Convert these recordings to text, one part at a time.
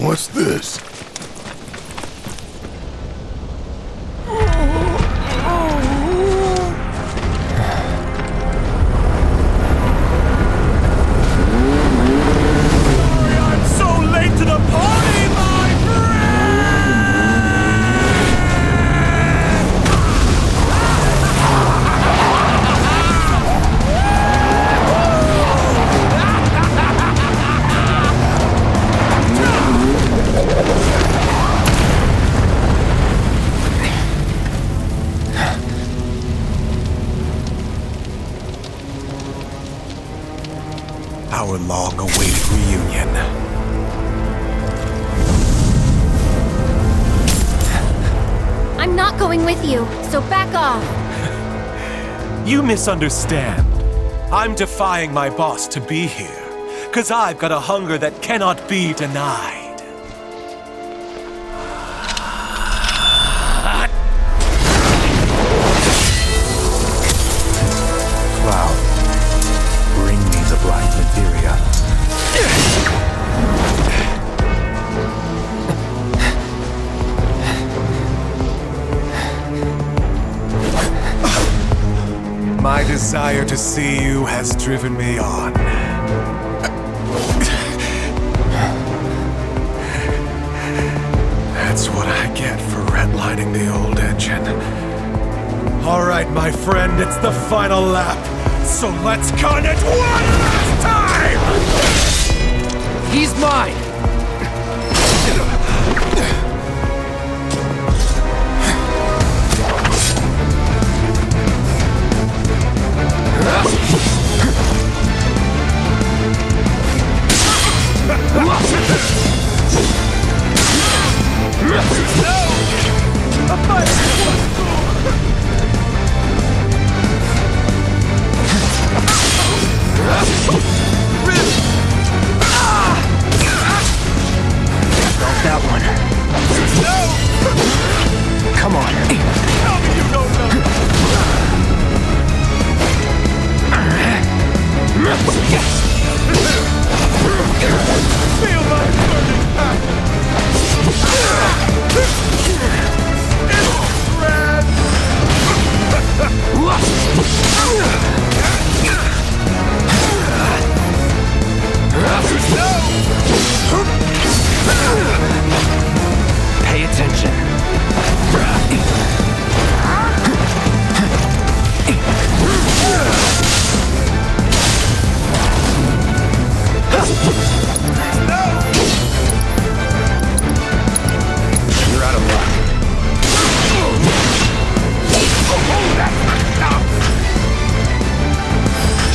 What's this? I'm so late to the party, my Our long-awaited reunion. I'm not going with you, so back off. You misunderstand. I'm defying my boss to be here, 'cause I've got a hunger that cannot be denied. Cloud, bring me the black materia. My desire to see you has driven me on. That's what I get for redlining the old engine. All right, my friend, it's the final lap. So let's con it one last time! He's mine! That one. Come on. Tell me you don't know. Feel my burning passion. It's red. Pay attention. You're out of luck.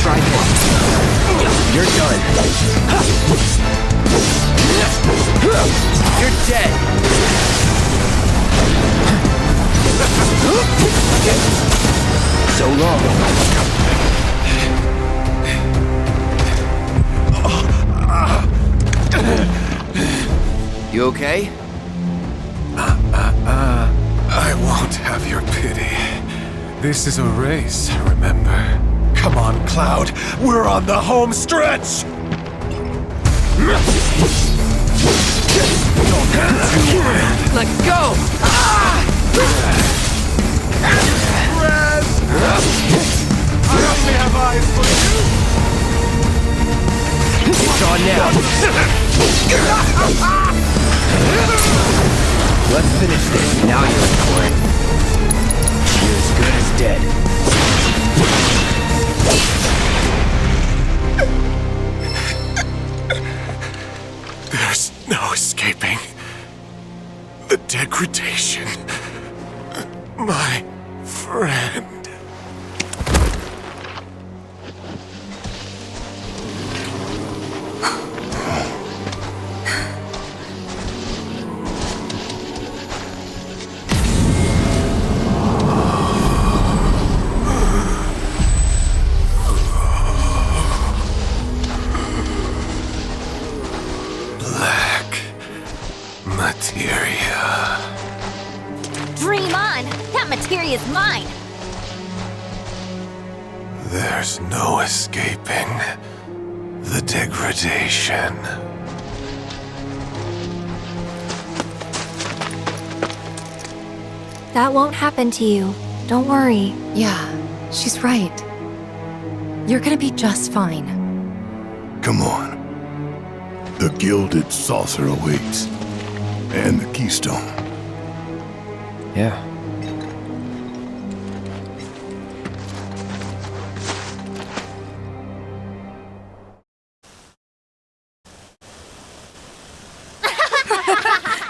Try this. You're done. You're dead. So long. You okay? I won't have your pity. This is a race, remember? Come on, Cloud. We're on the home stretch! Don't get too wild. Let go! Red! I only have eyes for you! It's on now. Let's finish this. Now you're in court. You're as good as dead. There's no escaping the degradation. My friend. Materia. Dream on! That Materia's mine! There's no escaping the degradation. That won't happen to you. Don't worry. Yeah, she's right. You're gonna be just fine. Come on. The gilded saucer awaits. And the keystone. Yeah.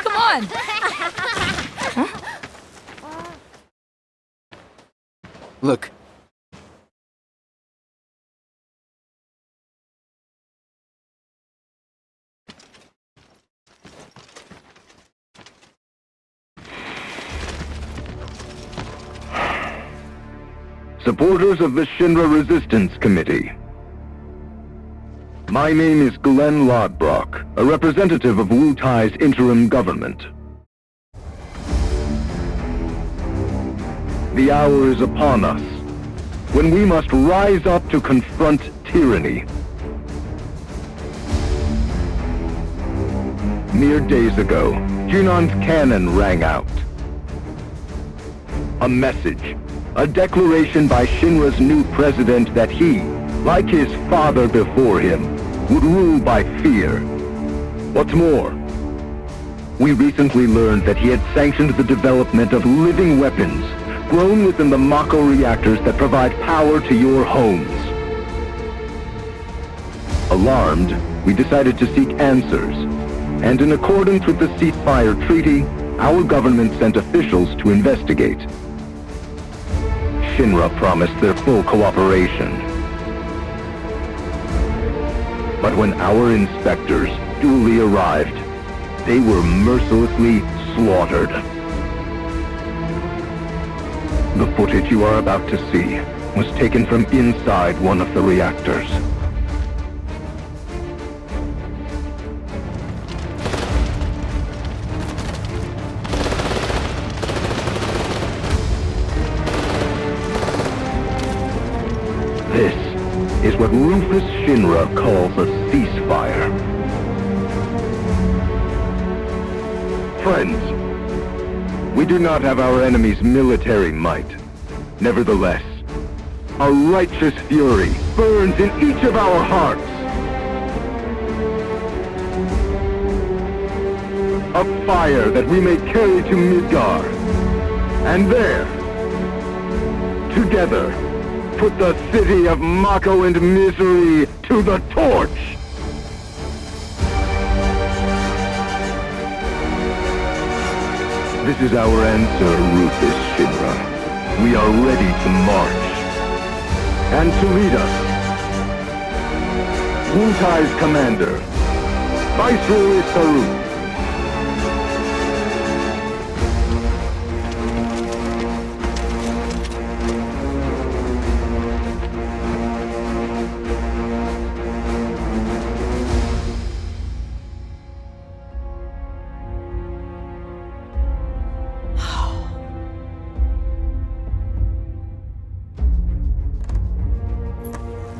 Come on! Look. Supporters of the Shinra Resistance Committee. My name is Glenn Lodbrok, a representative of Wu Tai's interim government. The hour is upon us, when we must rise up to confront tyranny. Mere days ago, Junon's cannon rang out. A message. A declaration by Shinra's new president that he, like his father before him, would rule by fear. What's more, we recently learned that he had sanctioned the development of living weapons grown within the Mako reactors that provide power to your homes. Alarmed, we decided to seek answers, and in accordance with the ceasefire treaty, our government sent officials to investigate. Shinra promised their full cooperation. But when our inspectors duly arrived, they were mercilessly slaughtered. The footage you are about to see was taken from inside one of the reactors. This is what Rufus Shinra calls a ceasefire. Friends, we do not have our enemy's military might. Nevertheless, a righteous fury burns in each of our hearts. A fire that we may carry to Midgar. And there, together, put the city of Mako and misery to the torch! This is our answer, Rufus Shinra. We are ready to march. And to lead us, Wu Tai's commander, Viceroy Saru.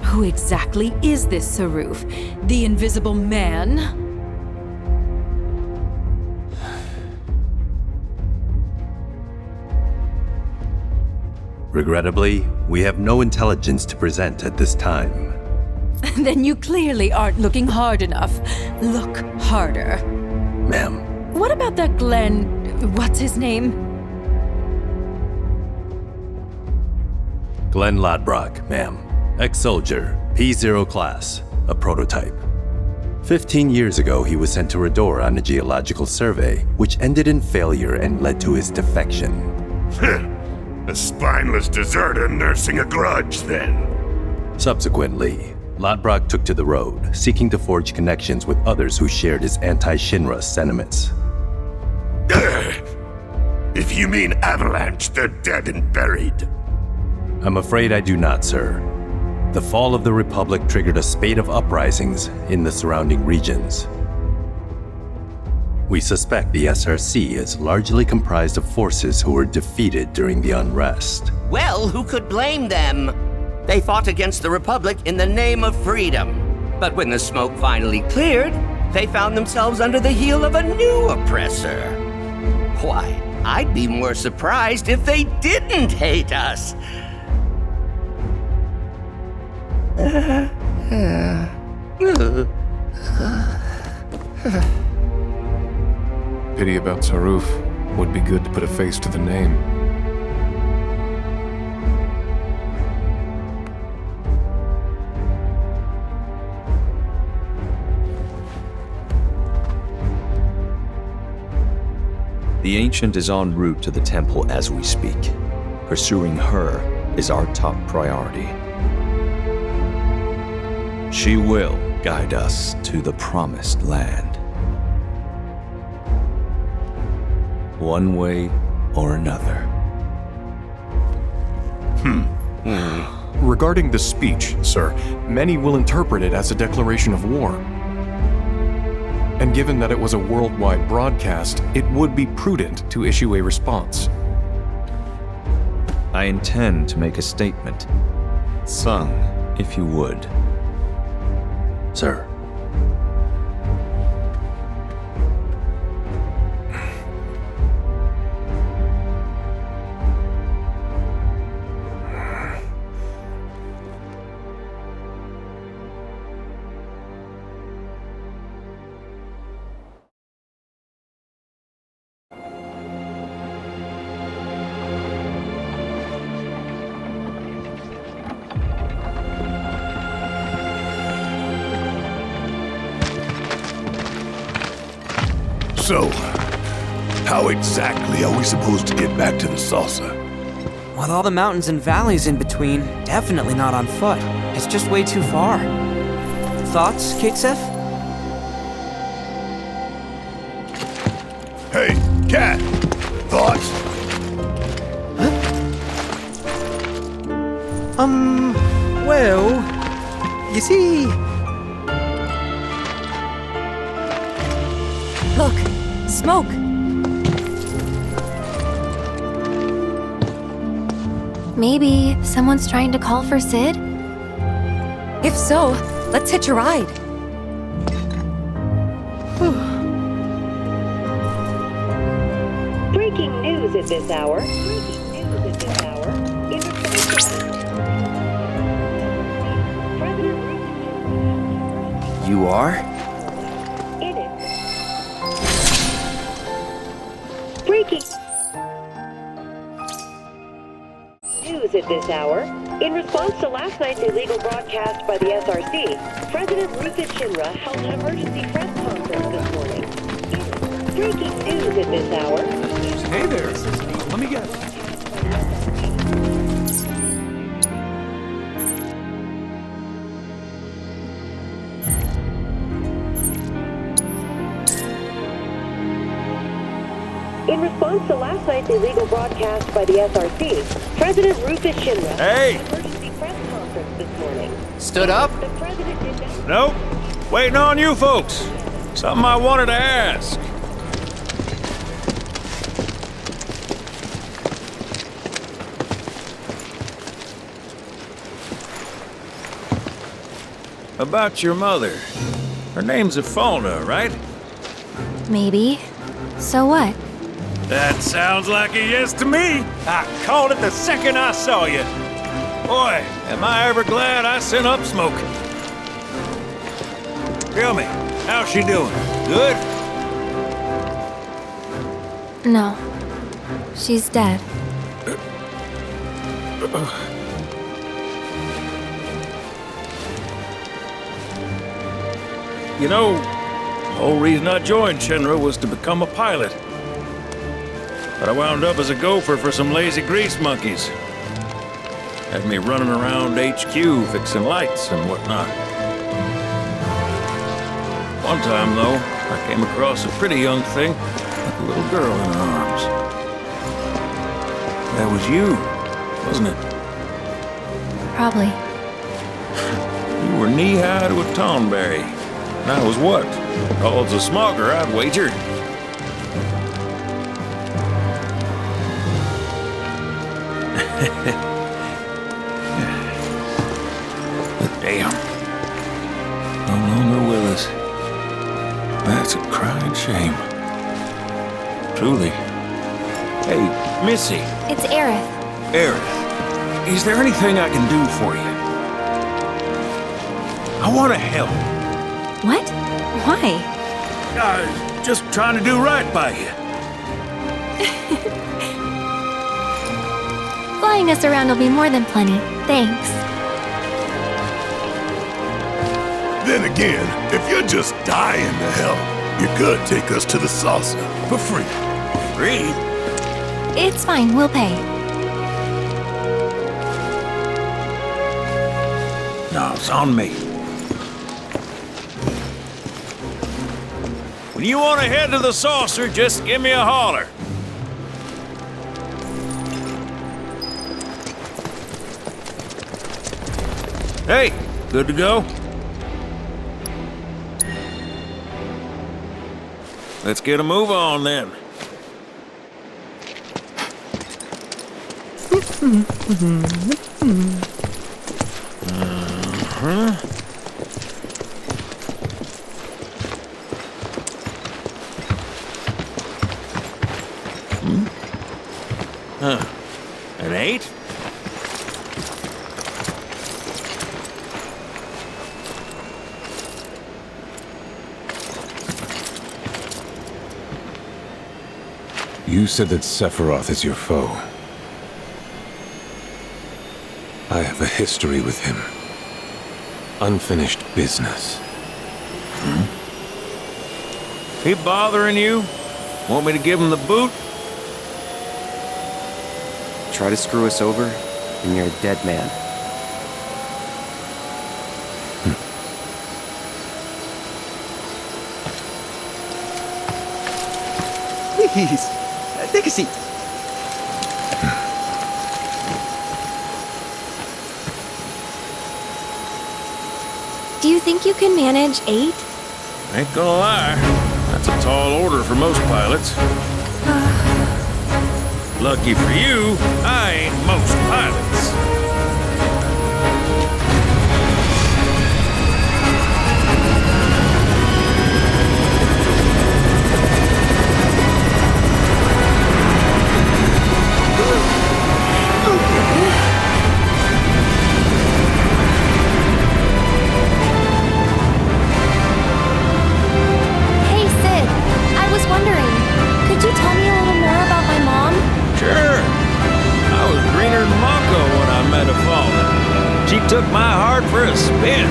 Who exactly is this Saruf? The Invisible Man? Regrettably, we have no intelligence to present at this time. Then you clearly aren't looking hard enough. Look harder. Ma'am. What about that Glenn... what's his name? Glenn Lodbrok, ma'am. Ex-soldier, P0 class, a prototype. 15 years ago, he was sent to Rador on a geological survey, which ended in failure and led to his defection. A spineless deserter nursing a grudge, then. Subsequently, Lodbrok took to the road, seeking to forge connections with others who shared his anti-Shinra sentiments. If you mean Avalanche, they're dead and buried. I'm afraid I do not, sir. The fall of the Republic triggered a spate of uprisings in the surrounding regions. We suspect the SRC is largely comprised of forces who were defeated during the unrest. Well, who could blame them? They fought against the Republic in the name of freedom. But when the smoke finally cleared, they found themselves under the heel of a new oppressor. Why, I'd be more surprised if they didn't hate us. Pity about Saruf. Would be good to put a face to the name. The Ancient is en route to the temple as we speak. Pursuing her is our top priority. She will guide us to the promised land. One way or another. Regarding the speech, sir, many will interpret it as a declaration of war. And given that it was a worldwide broadcast, it would be prudent to issue a response. I intend to make a statement. Sung, if you would. Sir. So, how exactly are we supposed to get back to the saucer? With all the mountains and valleys in between, definitely not on foot. It's just way too far. Thoughts, Kixef? Hey, Cat! Thoughts? Well, you see... Look, smoke. Maybe someone's trying to call for Sid? If so, let's hitch a ride. Breaking news at this hour. You are? Breaking news at this hour. In response to last night's illegal broadcast by the SRC, President Rufus Shinra held an emergency press conference this morning. Breaking news at this hour. Hey there. Let me guess. In response to last night's illegal broadcast by the SRC, President Rufus Shinra Hey! held an emergency press conference this morning. Stood up? The president did not... Nope. Waiting on you folks. Something I wanted to ask. About your mother. Her name's Ifalna, right? Maybe. So what? That sounds like a yes to me. I called it the second I saw you. Boy, am I ever glad I sent up Smoke. Tell me, how's she doing? Good? No. She's dead. You know, the whole reason I joined Shinra was to become a pilot. But I wound up as a gopher for some lazy grease monkeys. Had me running around HQ fixing lights and whatnot. One time, though, I came across a pretty young thing with a little girl in her arms. That was you, wasn't it? Probably. You were knee-high to a tonberry. And I was what? Called a smogger, I'd wager. But damn. No longer with us. That's a crying shame. Truly. Missy. It's Aerith. Aerith, is there anything I can do for you? I want to help. What? Why? Just trying to do right by you. Flying us around will be more than plenty. Thanks. Then again, if you're just dying to help, you could take us to the saucer for free. Free? It's fine, we'll pay. No, it's on me. When you want to head to the saucer, just give me a holler. Hey, good to go? Let's get a move on then. An 8? You said that Sephiroth is your foe. I have a history with him. Unfinished business. He bothering you? Want me to give him the boot? Try to screw us over, and you're a dead man. Please, take a seat. Do you think you can manage 8? Ain't gonna lie, that's a tall order for most pilots. Lucky for you, I ain't most pilots. Hey, Sid. I was wondering, could you tell me a little more about my mom? Sure. I was greener than Mako when I met her father. She took my heart for a spin.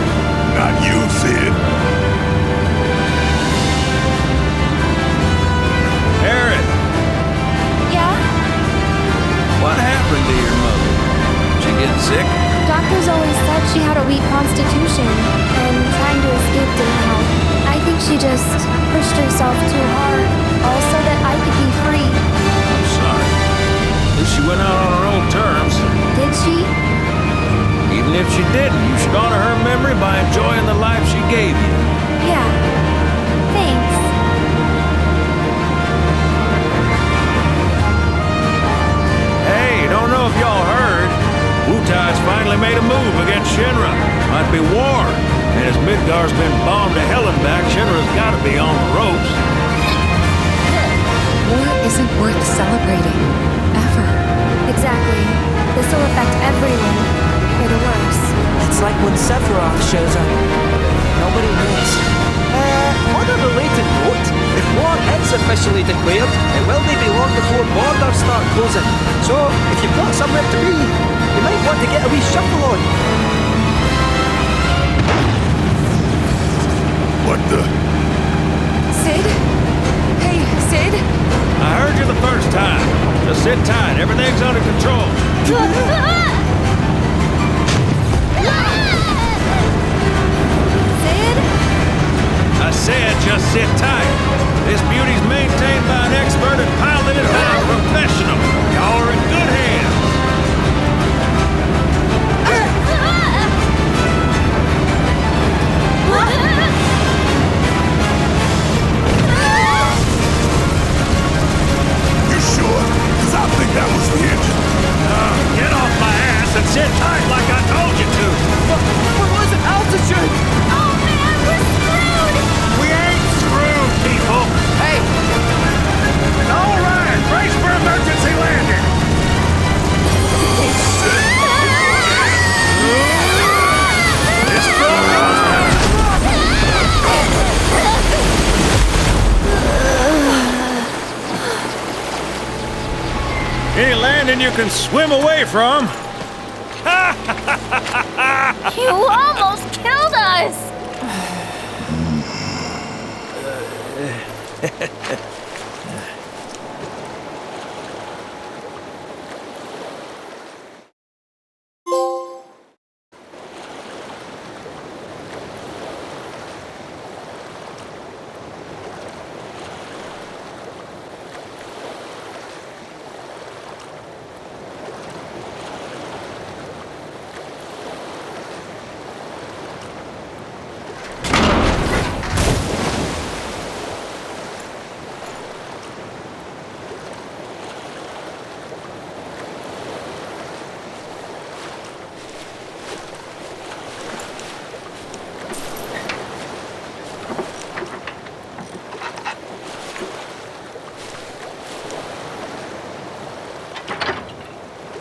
Not you, Sid. Aerith, Yeah? what happened to your mother? She get sick? Doctors always said she had a weak constitution, and trying to escape didn't help. I think she just pushed herself too hard, all so that I could be free. I'm sorry. At least she went out on her own terms. Did she? Even if she didn't, you should honor her memory by enjoying the life she gave you. Yeah. Thanks. Hey, don't know if y'all heard. Wutai's finally made a move against Shinra. Might be war. And as Midgar's been bombed to hell and back, Shinra's gotta be on the ropes. War isn't worth celebrating. Ever. Exactly. This will affect everyone, for the worse. It's like when Sephiroth shows up. Nobody wins. On a related note, if war is officially declared, it will be long before borders start closing. So, if you've got somewhere to be, you might want to get a wee shuffle on. What the? Sid? Hey, Sid? I heard you the first time. Just sit tight. Everything's under control. Sid? I said just sit tight. This beauty's maintained by an expert and piloted by a professional. Y'all are in good hands. You sure? Because I think that was the engine. Get off my ass and sit tight like I told you to. What was it? Altitude! Oh man, we're screwed! We ain't screwed, people. Hey! All right, brace for emergency landing. a landing you can swim away from. You almost killed us!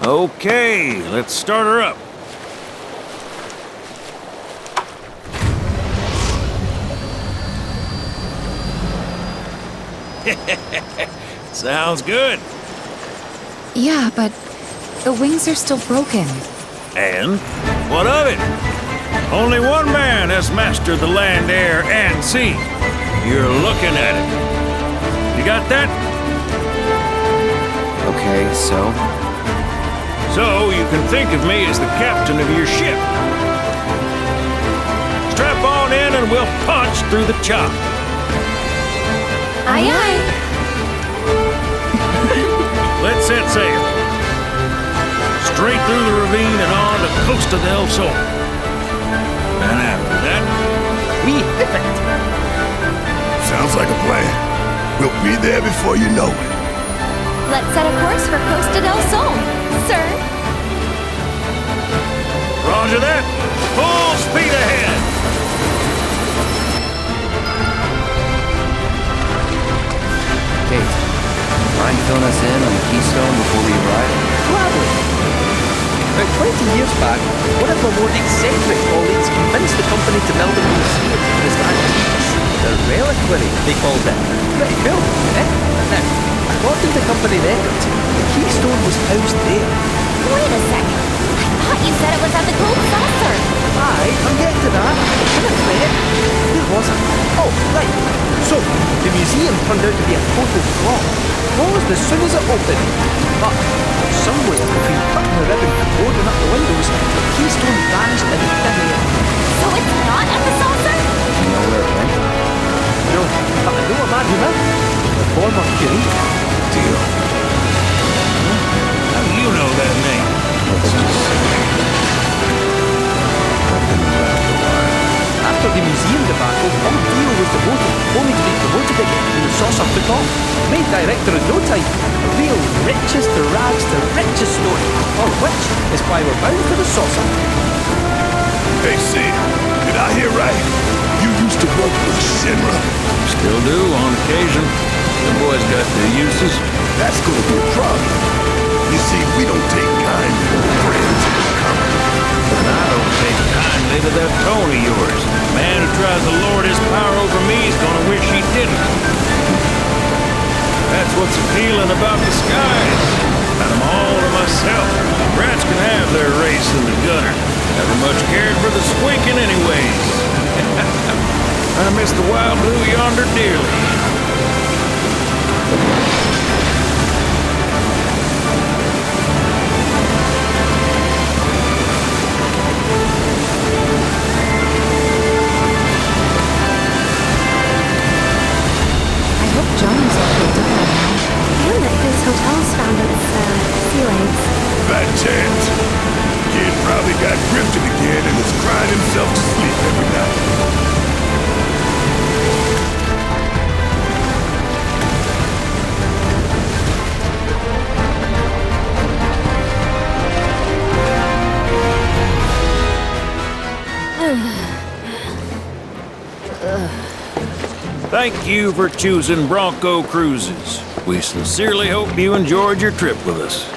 Okay, let's start her up. Sounds good. Yeah, but the wings are still broken. And? What of it? Only one man has mastered the land, air, and sea. You're looking at it. You got that? Okay, so? So you can think of me as the captain of your ship. Strap on in and we'll punch through the chop. Aye, aye. Let's set sail. Straight through the ravine and on the Costa del Sol. And after that, We hit it. Sounds like a plan. We'll be there before you know it. Let's set a course for Costa del Sol, sir. Roger that. Full speed ahead. Kate, mind filling us in on the Keystone before we arrive? Gladly. About 20 years back, one of my more eccentric colleagues convinced the company to build a museum for his antiques. The reliquary, they called it. Pretty cool, eh? Now, according to company records, the Keystone was housed there. Wait a second. I thought you said it was at the Gold Saucer. Aye, I'm getting to that. Didn't it? Where was it? Oh, right. So, the museum turned out to be a total flop. Closed as soon as it opened. But, somewhere between cutting the ribbon and boarding up the windows, the Keystone vanished in thin air. So it's not at the saucer? You know where it went? No, but I know a man who will. The former Curie. Deal. How do you know that name? Let's just say I've been around a while. After the museum debacle, old Dio was demoted, only to be promoted again when the saucer took off. Made director in no time. A real riches to rags to riches story. All of which is why we're bound for the saucer. Hey, Sid, did I hear right? You used to work with Shinra. Still do on occasion. The boy's got their uses. That's gonna be a problem. You see, we don't take kindly to friends in this company. And I don't take kindly to that tone of yours. Man who tries to lord his power over me is gonna wish he didn't. That's what's appealing about the skies. And I'm all to myself. Rats can have their race in the gutter. Never much cared for the squeaking anyways. I miss the wild blue yonder dearly. I hope Johnny's all picked up by now. And that his hotel's found its, sea legs. Fat chance. Kid probably got grifted again and is crying himself to sleep every night. Thank you for choosing Bronco Cruises. We sincerely hope you enjoyed your trip with us.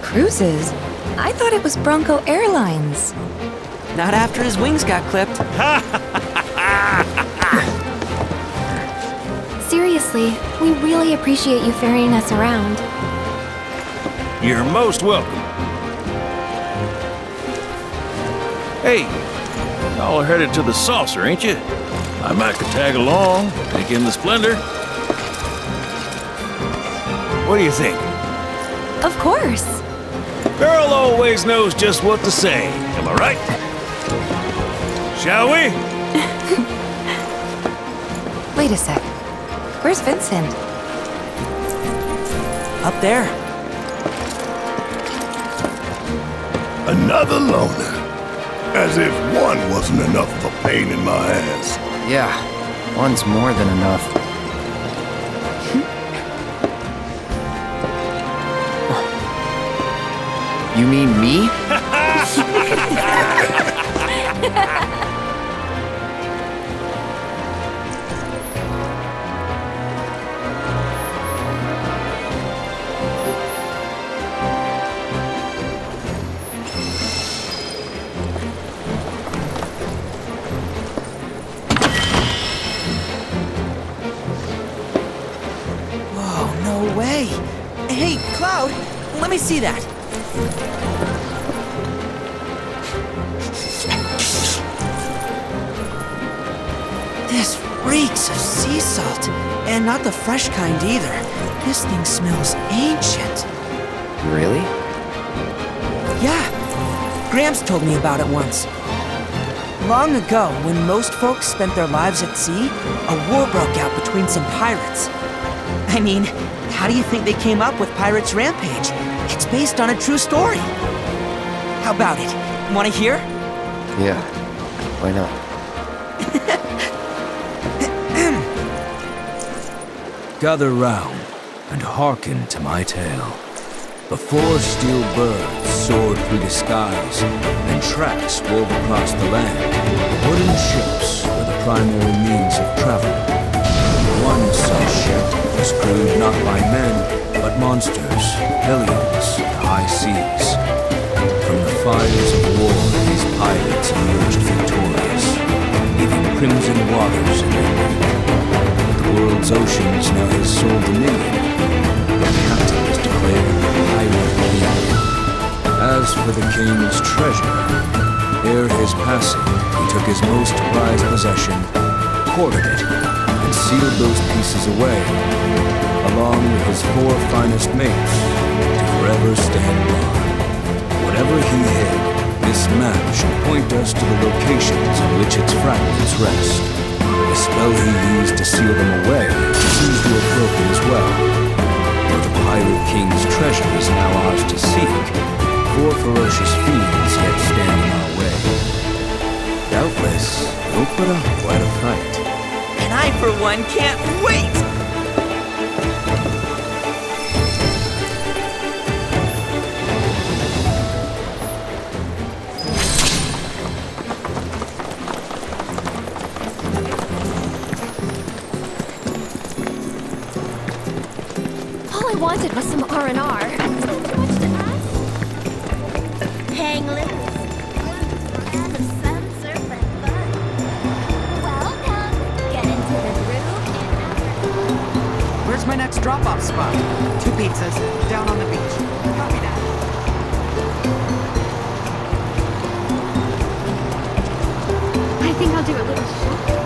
Cruises? I thought it was Bronco Airlines. Not after his wings got clipped. Seriously, we really appreciate you ferrying us around. You're most welcome. Hey, y'all are headed to the saucer, ain't you? I might could tag along, take in the splendor. What do you think? Of course. Girl always knows just what to say, am I right? Shall we? Wait a sec. Where's Vincent? Up there. Another loner. As if one wasn't enough of a pain in my ass. Yeah, one's more than enough. You mean me? Whoa, no way. Hey, Cloud, let me see that. This reeks of sea salt. And not the fresh kind either. This thing smells ancient. Really? Yeah. Gramps told me about it once. Long ago, when most folks spent their lives at sea, a war broke out between some pirates. I mean, how do you think they came up with Pirates Rampage? It's based on a true story. How about it? Want to hear? Yeah, why not? Gather round and hearken to my tale. Before steel birds soared through the skies and tracks wove across the land, wooden ships were the primary means of travel. One such ship was crewed not by men, but monsters, aliens, the high seas. From the fires of war, these pirates emerged victorious, leaving crimson waters in their wake. The world's oceans now his sole dominion. The captain is declared pirate king. As for the king's treasure, ere his passing, he took his most prized possession, hoarded it, and sealed those pieces away, along with his 4 finest mates, to forever stand guard. Whatever he hid, this map should point us to the locations on which its fragments rest. The spell he used to seal them away seems to have broken as well. For the Pirate King's treasure is now ours to seek. 4 ferocious fiends yet stand in our way. Doubtless, we'll put up quite a fight. And I, for one, can't wait! All I wanted was some R&R. Is that too much to ask? Hang loose. And the sun surf and fun. Welcome. Get into the groove and Where's my next drop-off spot? 2 pizzas, down on the beach. Copy that. I think I'll do a little shopping.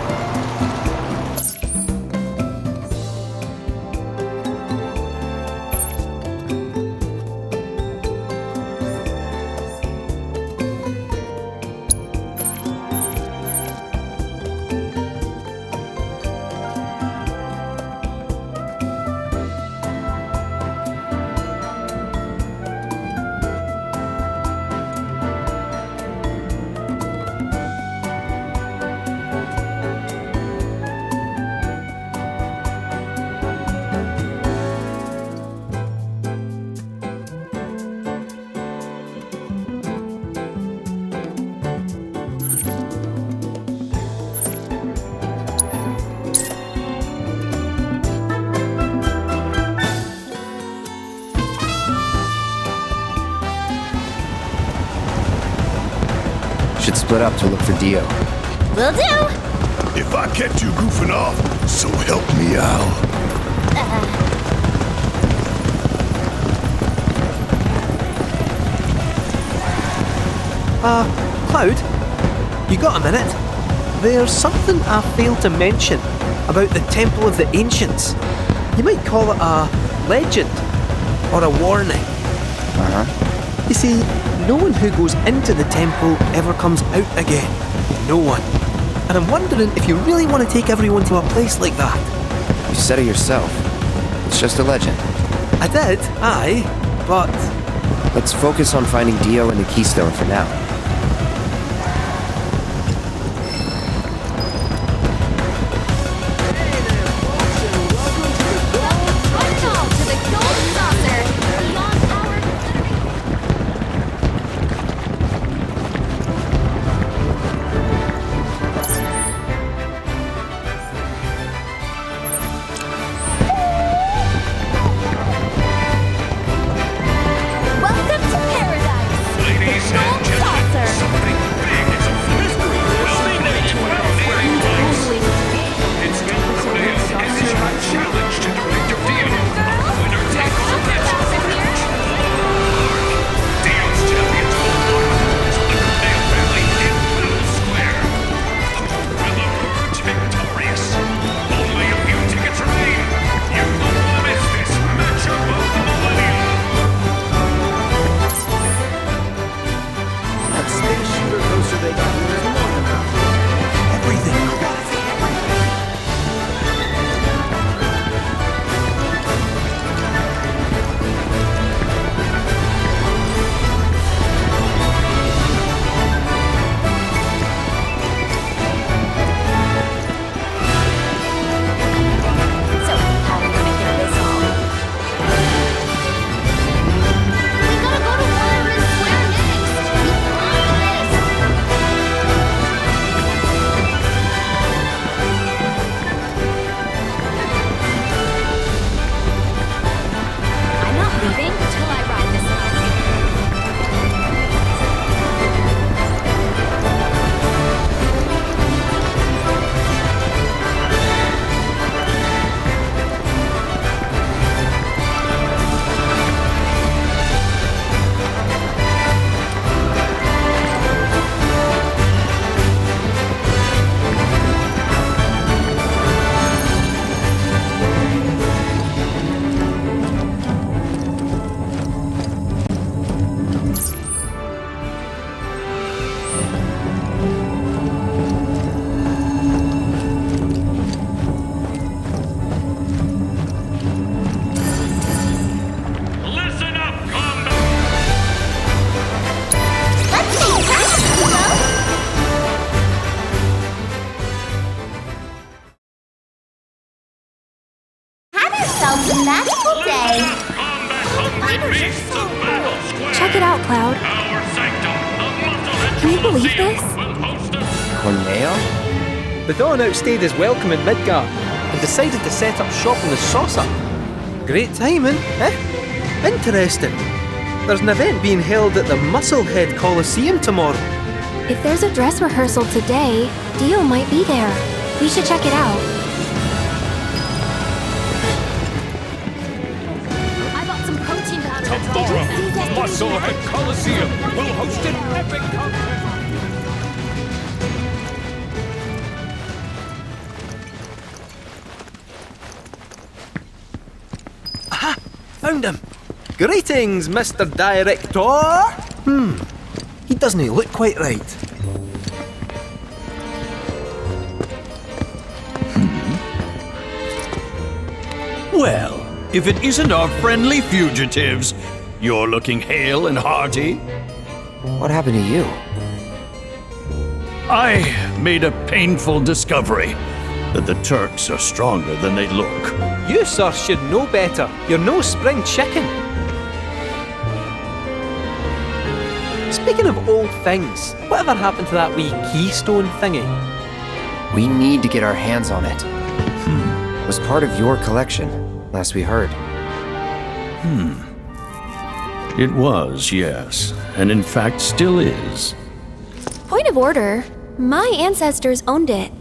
Should split up to look for Dio. Will do. If I catch you goofing off, so help me out. Cloud? You got a minute? There's something I failed to mention about the Temple of the Ancients. You might call it a legend or a warning. You see, no one who goes into the temple ever comes out again. No one. And I'm wondering if you really want to take everyone to a place like that. You said it yourself. It's just a legend. I did, aye, but... Let's focus on finding Dio and the Keystone for now. Check it out, Cloud. Can you believe this? Corneo? The Dawn outstayed his welcome in Midgard and decided to set up shop in the Saucer. Great timing, eh? Interesting. There's an event being held at the Musclehead Coliseum tomorrow. If there's a dress rehearsal today, Dio might be there. We should check it out. I got some protein powder. Tomorrow, Musclehead Coliseum will host an epic contest. Aha! Found him! Greetings, Mr. Director! He doesn't look quite right. Well, if it isn't our friendly fugitives, you're looking hale and hearty. What happened to you? I made a painful discovery that the Turks are stronger than they look. You, sir, should know better. You're no spring chicken. Speaking of old things, whatever happened to that wee keystone thingy? We need to get our hands on it. It was part of your collection, last we heard. It was, yes, and in fact still is. Point of order. My ancestors owned it.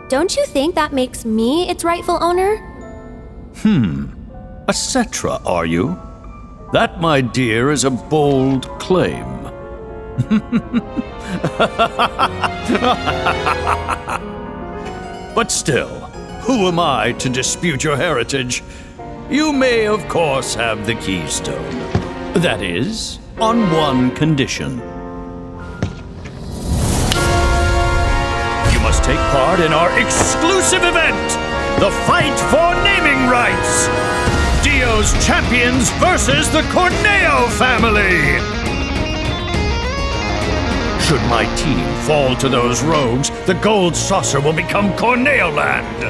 Don't you think that makes me its rightful owner? A Cetra, are you? That, my dear, is a bold claim. But still, who am I to dispute your heritage? You may, of course, have the keystone. That is, on one condition. You must take part in our exclusive event, the Fight for Naming Rights! Dio's champions versus the Corneo family! Should my team fall to those rogues, the gold saucer will become Corneo Land!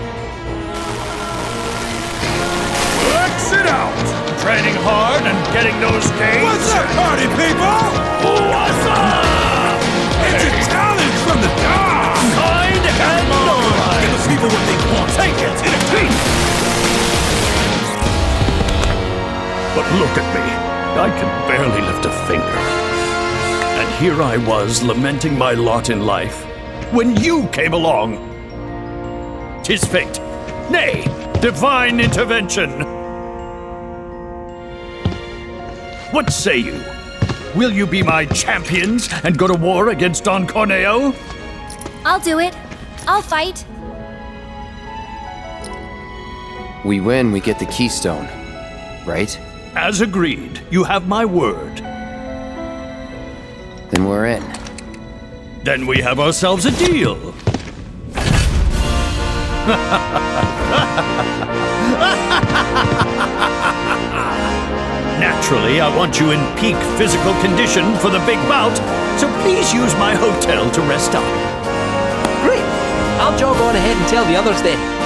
Let's it out! Training hard and getting those gains? What's up, party people? What's up? It's a challenge from the top! Kind and noble! Give the people what they want. Take it in a piece! But look at me. I can barely lift a finger. And here I was lamenting my lot in life when you came along. 'Tis fate. Nay, divine intervention. What say you? Will you be my champions and go to war against Don Corneo? I'll do it. I'll fight. We win, we get the keystone, right? As agreed, you have my word. Then we're in. Then we have ourselves a deal. Naturally, I want you in peak physical condition for the big bout, so please use my hotel to rest up. Great! I'll jog on ahead and tell the others then.